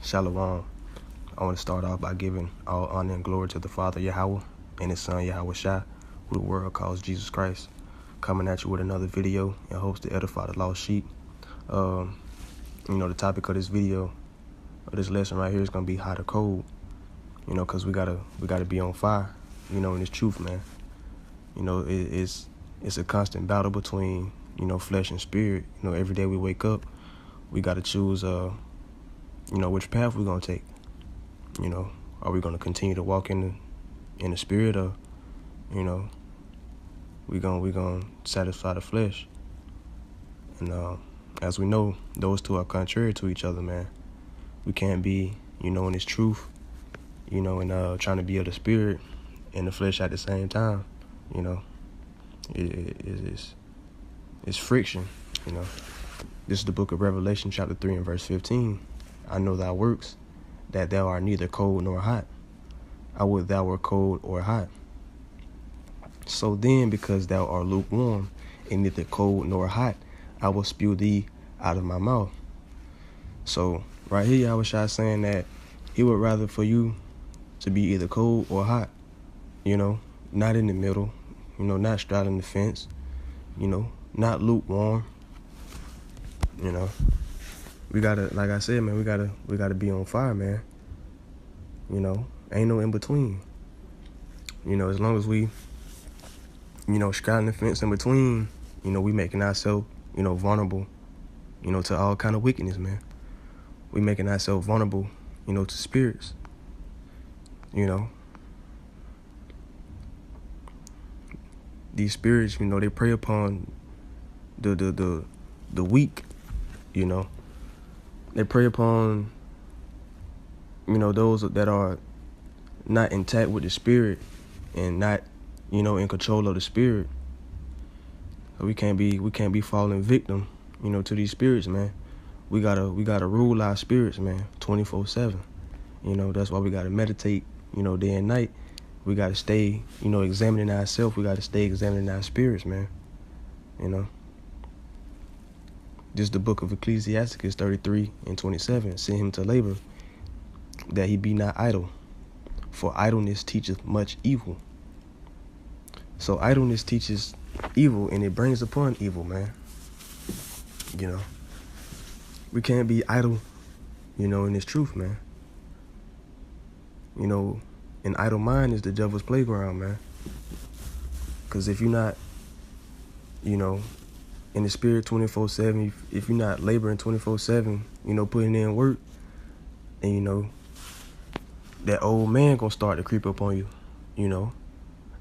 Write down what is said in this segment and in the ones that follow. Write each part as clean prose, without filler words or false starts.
Shalom. I want to start off by giving all honor and glory to the Father Yahweh and His Son Yahweh Shai, who the world calls Jesus Christ. Coming at you with another video in hopes to edify the lost sheep. The topic of this video, of this lesson right here, is gonna be hot or cold. Cause we gotta be on fire. In this truth, man. It's a constant battle between flesh and spirit. Every day we wake up, we gotta choose which path we're gonna take. Are we gonna continue to walk in the spirit, or we gonna satisfy the flesh? And as we know, those two are contrary to each other, man. We can't be in this truth, and trying to be of the spirit and the flesh at the same time. It's friction. This is the book of Revelation, chapter 3 and verse 15. I know thy works, that thou art neither cold nor hot. I would thou were cold or hot. So then, because thou art lukewarm, and neither cold nor hot, I will spew thee out of my mouth. So right here, Yahweh Shai saying that he would rather for you to be either cold or hot, not in the middle, not straddling the fence, not lukewarm. We gotta, like I said, man, we gotta be on fire, man. Ain't no in between. As long as we, straddling the fence in between, we making ourselves, vulnerable, to all kind of wickedness, man. We making ourselves vulnerable, to spirits. These spirits, they prey upon the weak, They prey upon, those that are not intact with the spirit and not, in control of the spirit. We can't be falling victim, to these spirits, man. We gotta rule our spirits, man, 24/7. That's why we gotta meditate, day and night. We gotta stay, examining ourselves. We gotta stay examining our spirits, man. This is the book of Ecclesiasticus 33 and 27. Send him to labor, that he be not idle, for idleness teacheth much evil. So idleness teaches evil, and it brings upon evil, man. We can't be idle, in this truth, man. An idle mind is the devil's playground, man. Because if you're not, in the spirit 24/7, if you're not laboring 24/7, putting in work, and that old man gonna start to creep up on you.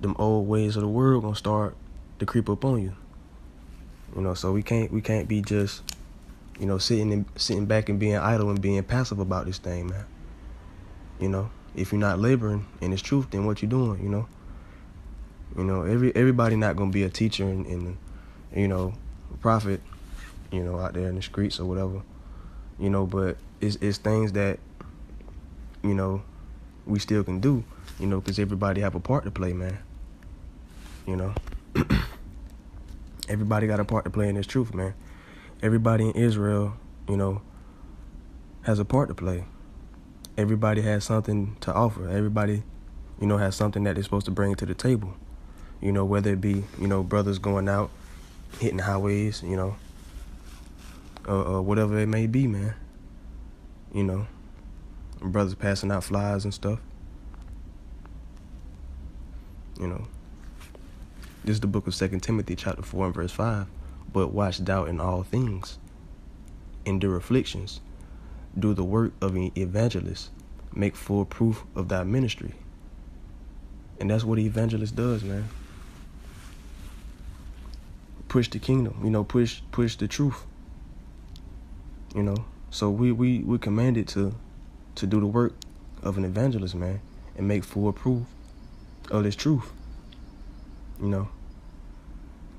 Them old ways of the world gonna start to creep up on you. So we can't be just, sitting back and being idle and being passive about this thing, man. If you're not laboring in this truth, then what you doing? Everybody not gonna be a teacher and a prophet, out there in the streets or whatever. But it's things that, we still can do, because everybody have a part to play, man. Everybody got a part to play in this truth, man. Everybody in Israel, has a part to play. Everybody has something to offer. Everybody, has something that they're supposed to bring to the table. Whether it be, brothers going out, hitting highways, whatever it may be, man. Brothers passing out flyers and stuff. This is the book of 2 Timothy, chapter 4 and verse 5. But watch thou in all things, endure afflictions, do the work of an evangelist, make full proof of thy ministry. And that's what an evangelist does, man. Push the kingdom, push the truth. So we commanded to do the work of an evangelist, man, and make full proof of this truth.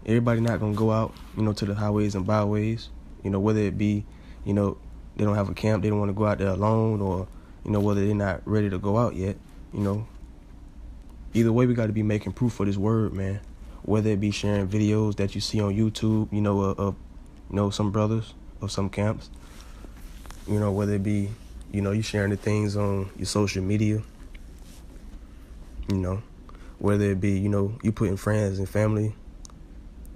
Everybody not gonna go out, to the highways and byways, whether it be, they don't have a camp, they don't want to go out there alone, or, whether they're not ready to go out yet, Either way, we got to be making proof for this word, man. Whether it be sharing videos that you see on YouTube, of some brothers of some camps, whether it be, you sharing the things on your social media, whether it be, you putting friends and family,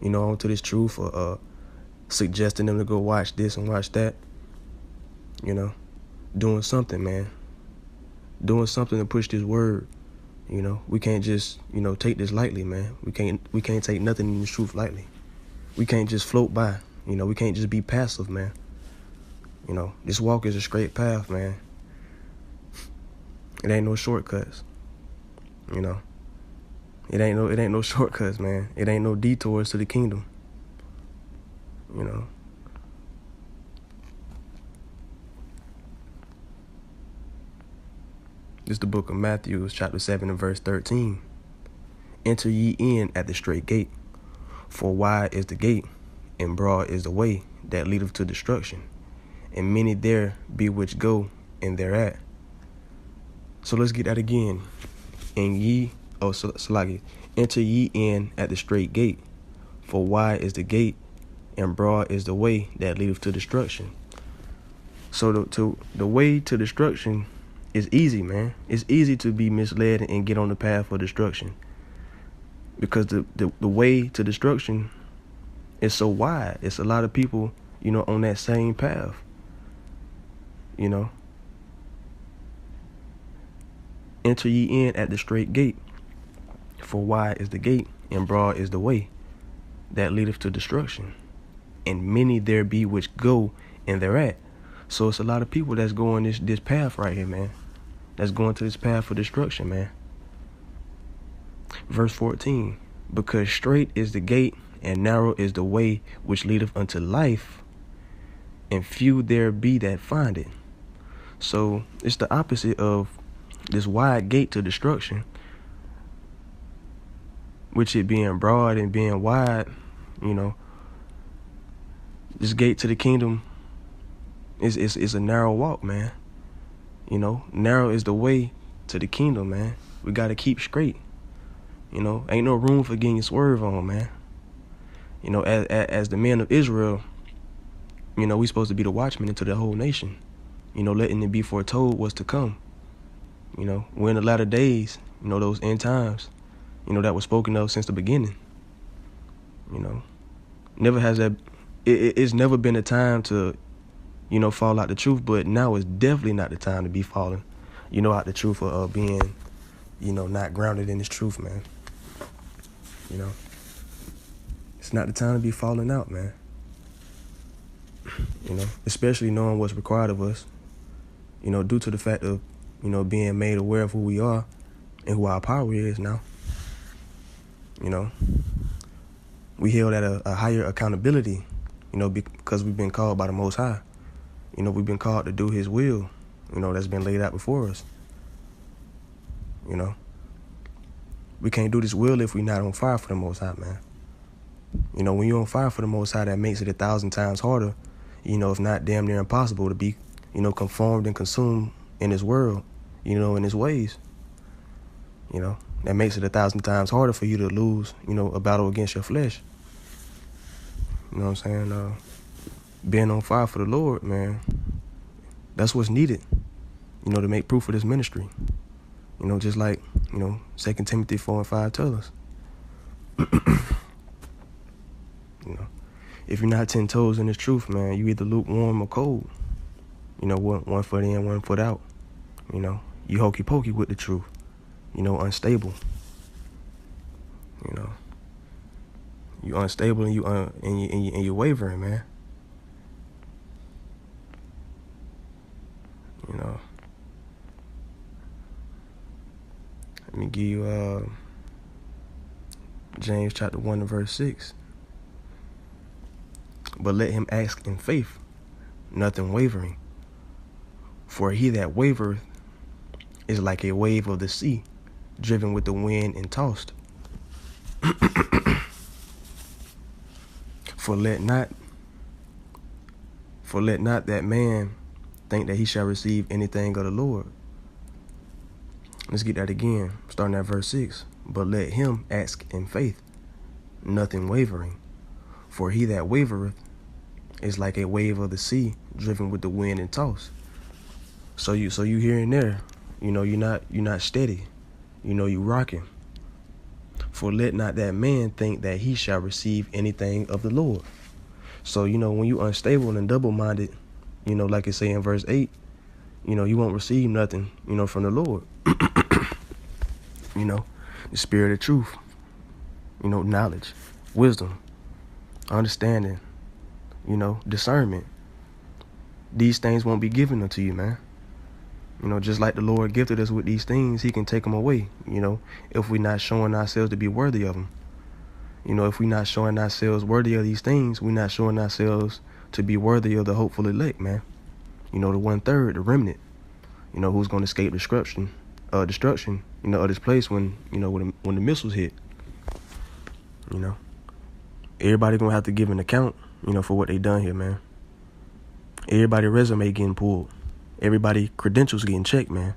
onto this truth, or suggesting them to go watch this and watch that, doing something, man. Doing something to push this word. We can't just, take this lightly, man. We can't take nothing in this truth lightly. We can't just float by. We can't just be passive, man. This walk is a straight path, man. It ain't no shortcuts. It ain't no shortcuts, man. It ain't no detours to the kingdom. This is the book of Matthew, chapter 7 and verse 13. Enter ye in at the straight gate, for wide is the gate, and broad is the way that leadeth to destruction, and many there be which go in thereat. So let's get that again. Enter ye in at the straight gate, for wide is the gate, and broad is the way that leadeth to destruction. So the way to destruction is easy, man. It's easy to be misled and get on the path of destruction, because the way to destruction is so wide. It's a lot of people, on that same path. Enter ye in at the straight gate, for wide is the gate, and broad is the way that leadeth to destruction, and many there be which go in thereat. So it's a lot of people that's going this path right here, man. That's going to this path of destruction, man. Verse 14, because straight is the gate, and narrow is the way which leadeth unto life, and few there be that find it. So it's the opposite of this wide gate to destruction, which it being broad and being wide. This gate to the kingdom is a narrow walk, man. Narrow is the way to the kingdom, man. We got to keep straight. Ain't no room for getting your swerve on, man. As the men of Israel, we supposed to be the watchmen into the whole nation. Letting it be foretold what's to come. We're in the latter days, those end times, that was spoken of since the beginning. Never has that, it's never been a time to, fall out the truth, but now is definitely not the time to be falling, out the truth or being, not grounded in this truth, man. It's not the time to be falling out, man. Especially knowing what's required of us, due to the fact of, being made aware of who we are and who our power is now. We held at a higher accountability, because we've been called by the Most High. We've been called to do His will, that's been laid out before us. We can't do this will if we're not on fire for the Most High, man. When you're on fire for the Most High, that makes it 1,000 times harder, if not damn near impossible to be, conformed and consumed in His world, in His ways. That makes it 1,000 times harder for you to lose, a battle against your flesh. You know what I'm saying? Being on fire for the Lord, man, that's what's needed, to make proof of this ministry. Just like, 2 Timothy 4 and 5 tell us. If you're not 10 toes in this truth, man, you either lukewarm or cold. One foot in, one foot out. You hokey pokey with the truth. Unstable. You unstable and you're wavering, man. Let me give you James chapter 1 and verse 6. But let him ask in faith, nothing wavering. For he that wavereth is like a wave of the sea, driven with the wind and tossed. For let not that man think that he shall receive anything of the Lord. Let's get that again, starting at verse 6. But let him ask in faith, nothing wavering. For he that wavereth is like a wave of the sea, driven with the wind and tossed. So you here and there, you know, you're not steady, you know, you rocking. For let not that man think that he shall receive anything of the Lord. So, you know, when you unstable and double-minded, you know, like it say in verse 8, you know, you won't receive nothing, you know, from the Lord. You know, the spirit of truth, you know, knowledge, wisdom, understanding, you know, discernment. These things won't be given unto you, man. You know, just like the Lord gifted us with these things, he can take them away, you know, if we're not showing ourselves to be worthy of them. You know, if we're not showing ourselves worthy of these things, we're not showing ourselves to be worthy of the hopeful elect, man. You know, the 1/3, the remnant, you know, who's going to escape destruction, you know, of this place when, you know, when the missiles hit. You know, everybody going to have to give an account, you know, for what they done here, man. Everybody resume getting pulled. Everybody credentials getting checked, man.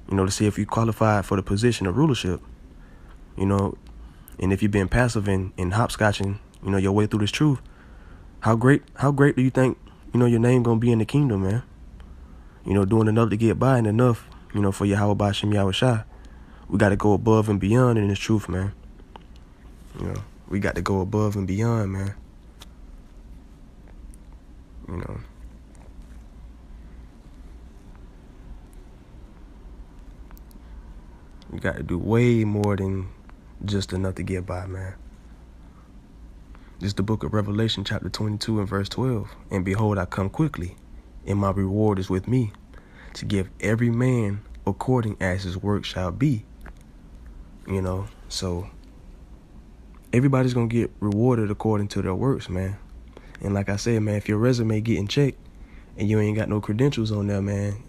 You know, to see if you qualified for the position of rulership. You know, and if you've been passive in hopscotching, you know, your way through this truth, how great do you think, you know, your name gonna be in the kingdom, man? You know, doing enough to get by and enough, you know, for Yahweh Ba'Shem Yahushua. We got to go above and beyond in this truth, man. You know, we got to go above and beyond, man. You know. We got to do way more than just enough to get by, man. This is the book of Revelation, chapter 22 and verse 12. And behold, I come quickly, and my reward is with me, to give every man according as his work shall be. You know, so everybody's going to get rewarded according to their works, man. And like I said, man, if your resume getting checked and you ain't got no credentials on there, man,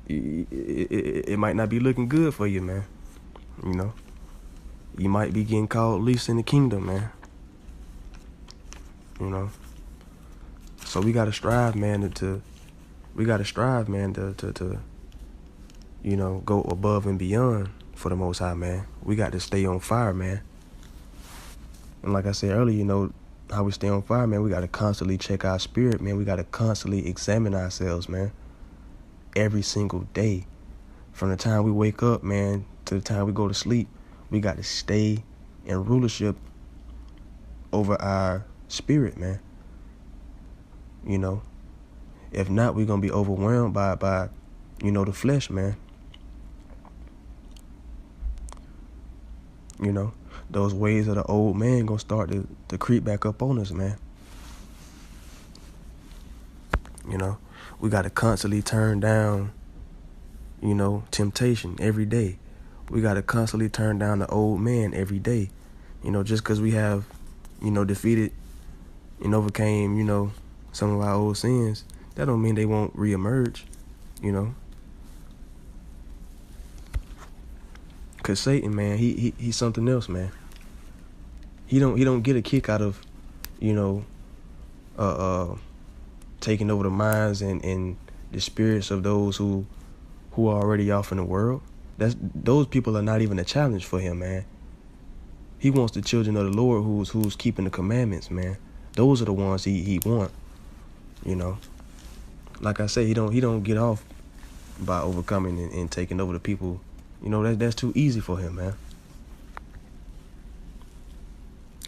it might not be looking good for you, man. You know, you might be getting called least in the kingdom, man. You know, so we got to strive, man, to you know, go above and beyond for the Most High, man. We got to stay on fire, man. And like I said earlier, you know, how we stay on fire, man, we got to constantly check our spirit, man. We got to constantly examine ourselves, man. Every single day. From the time we wake up, man, to the time we go to sleep, we got to stay in rulership over our spirit, man. You know, if not, we're going to be overwhelmed by, you know, the flesh, man. You know, those ways of the old man going to start to creep back up on us, man. You know, we got to constantly turn down, you know, temptation every day. We got to constantly turn down the old man every day. You know, just because we have, you know, defeated and overcame, you know, some of our old sins, that don't mean they won't reemerge, you know. Cause Satan, man, he's something else, man. He don't get a kick out of, you know, taking over the minds and the spirits of those who are already off in the world. Those people are not even a challenge for him, man. He wants the children of the Lord who's keeping the commandments, man. Those are the ones he want, you know. Like I say, he don't get off by overcoming and taking over the people. You know, that's too easy for him, man.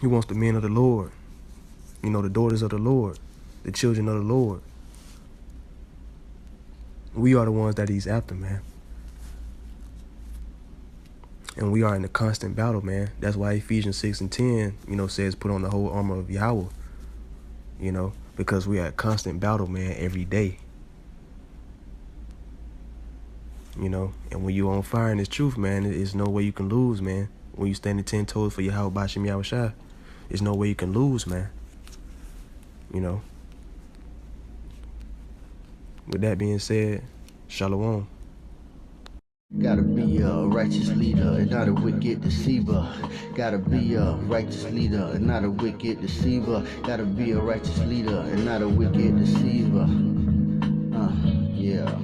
He wants the men of the Lord, you know, the daughters of the Lord, the children of the Lord. We are the ones that he's after, man. And we are in a constant battle, man. That's why Ephesians 6 and 10, you know, says put on the whole armor of Yahweh. You know, because we are a constant battle, man, every day. You know, and when you're on fire in this truth, man, there's no way you can lose, man. When you standing 10 toes for Yahweh Ba'Shem Yahushua, there's no way you can lose, man. You know. With that being said, Shalom. Gotta be a righteous leader and not a wicked deceiver. Gotta be a righteous leader and not a wicked deceiver. Gotta be a righteous leader and not a wicked deceiver. Yeah.